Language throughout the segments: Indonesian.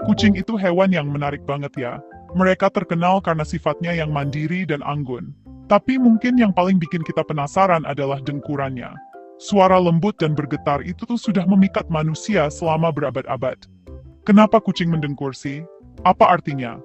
Kucing itu hewan yang menarik banget ya. Mereka terkenal karena sifatnya yang mandiri dan anggun. Tapi mungkin yang paling bikin kita penasaran adalah dengkurannya. Suara lembut dan bergetar itu tuh sudah memikat manusia selama berabad-abad. Kenapa kucing mendengkur sih? Apa artinya?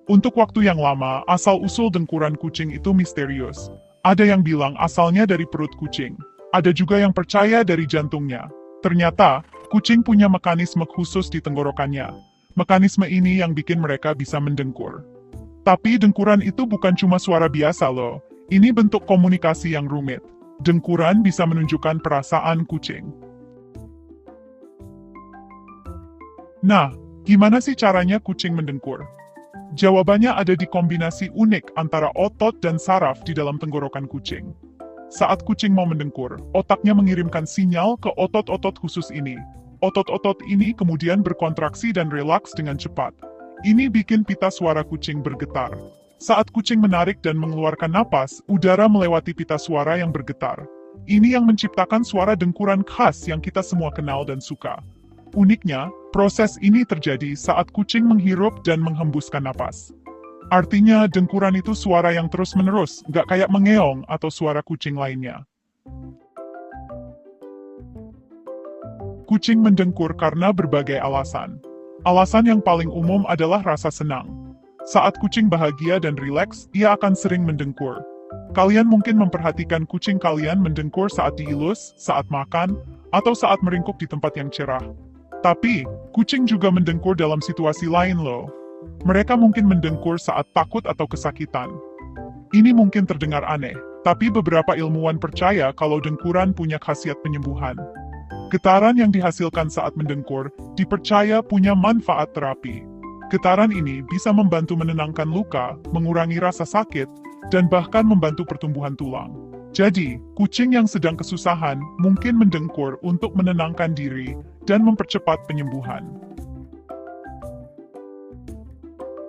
Untuk waktu yang lama, asal-usul dengkuran kucing itu misterius. Ada yang bilang asalnya dari perut kucing. Ada juga yang percaya dari jantungnya. Ternyata, kucing punya mekanisme khusus di tenggorokannya. Mekanisme ini yang bikin mereka bisa mendengkur. Tapi dengkuran itu bukan cuma suara biasa loh. Ini bentuk komunikasi yang rumit. Dengkuran bisa menunjukkan perasaan kucing. Nah, gimana sih caranya kucing mendengkur? Jawabannya ada di kombinasi unik antara otot dan saraf di dalam tenggorokan kucing. Saat kucing mau mendengkur, otaknya mengirimkan sinyal ke otot-otot khusus ini. Otot-otot ini kemudian berkontraksi dan relaks dengan cepat. Ini bikin pita suara kucing bergetar. Saat kucing menarik dan mengeluarkan napas, udara melewati pita suara yang bergetar. Ini yang menciptakan suara dengkuran khas yang kita semua kenal dan suka. Uniknya, proses ini terjadi saat kucing menghirup dan menghembuskan napas. Artinya, dengkuran itu suara yang terus-menerus, nggak kayak mengeong atau suara kucing lainnya. Kucing mendengkur karena berbagai alasan. Alasan yang paling umum adalah rasa senang. Saat kucing bahagia dan rileks, ia akan sering mendengkur. Kalian mungkin memperhatikan kucing kalian mendengkur saat diilus, saat makan, atau saat meringkuk di tempat yang cerah. Tapi, kucing juga mendengkur dalam situasi lain loh. Mereka mungkin mendengkur saat takut atau kesakitan. Ini mungkin terdengar aneh, tapi beberapa ilmuwan percaya kalau dengkuran punya khasiat penyembuhan. Getaran yang dihasilkan saat mendengkur dipercaya punya manfaat terapi. Getaran ini bisa membantu menenangkan luka, mengurangi rasa sakit, dan bahkan membantu pertumbuhan tulang. Jadi, kucing yang sedang kesusahan mungkin mendengkur untuk menenangkan diri dan mempercepat penyembuhan.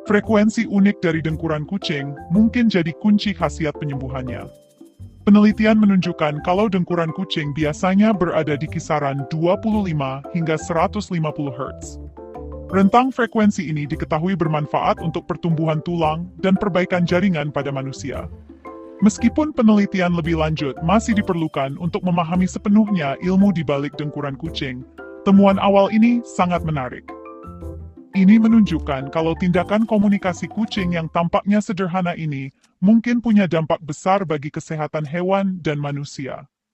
Frekuensi unik dari dengkuran kucing mungkin jadi kunci khasiat penyembuhannya. Penelitian menunjukkan kalau dengkuran kucing biasanya berada di kisaran 25 hingga 150 Hz. Rentang frekuensi ini diketahui bermanfaat untuk pertumbuhan tulang dan perbaikan jaringan pada manusia. Meskipun penelitian lebih lanjut masih diperlukan untuk memahami sepenuhnya ilmu di balik dengkuran kucing, temuan awal ini sangat menarik. Ini menunjukkan kalau tindakan komunikasi kucing yang tampaknya sederhana ini mungkin punya dampak besar bagi kesehatan hewan dan manusia.